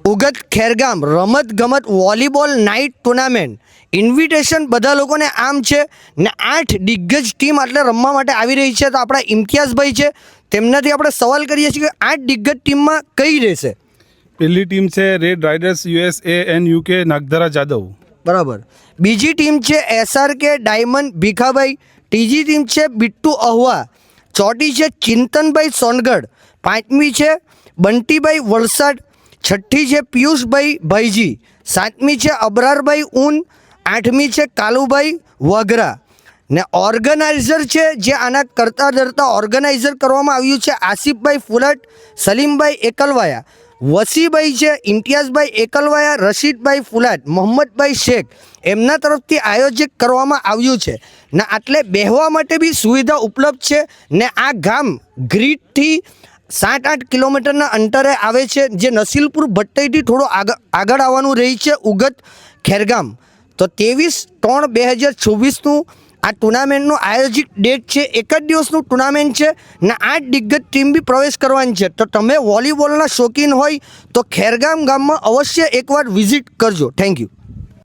ઉગત ખેરગામ રમત ગમત volleyball night tournament invitation બધા લોકોને આમ છે ને 8 દિગ્ગજ ટીમ એટલે રમવા માટે આવી રહી છે. તો આપણા ઇમ્તિયાઝભાઈ છે, તેમનાથી આપણે સવાલ કરીએ છીએ કે 8 દિગ્ગજ ટીમમાં કઈ રહેશે? પહેલી ટીમ છે red raiders USA and UK Nagdhara Jadav. બરાબર. બીજી ટીમ છે SRK ડાયમંડ ભીખાભાઈ. ત્રીજી ટીમ છે બિટ્ટુ અહવા. ચોથી છે ચિંતનભાઈ સોનગઢ. પાંચમી છે બંટીભાઈ વલસાડ. છઠ્ઠી છે પિયુષભાઈ ભાઈજી. સાતમી છે અબરારભાઈ ઊન. આઠમી છે કાલુભાઈ વઘરા. ને ઓર્ગેનાઇઝર છે જે આના કરતા ધરતા ઓર્ગેનાઇઝર કરવામાં આવ્યું છે આસિફભાઈ ફુલટ, સલીમભાઈ એકલવાયા, વસીભાઈ છે, ઇમ્તિયાઝભાઈ એકલવાયા, રશીદભાઈ ફુલાટ, મોહમ્મદભાઈ શેખ, એમના તરફથી આયોજિત કરવામાં આવ્યું છે. ને આટલે બેહવા માટે બી સુવિધા ઉપલબ્ધ છે. ને આ ગામ ગ્રીડથી 7-8 કિલોમીટરના અંતરે આવે છે, જે નસીલપુર ભટ્ટઈથી થોડું આગળ આવવાનું રહી છે ઉગત ખેરગામ. તો 23/3/2024નું આ ટુર્નામેન્ટનું આયોજિત ડેટ છે. એક જ દિવસનું ટુર્નામેન્ટ છે ને 8 દિગ્ગજ ટીમ બી પ્રવેશ કરવાની છે. તો તમે વોલીબોલના શોખીન હોય તો ખેરગામ ગામમાં અવશ્ય એકવાર વિઝિટ કરજો. Thank you.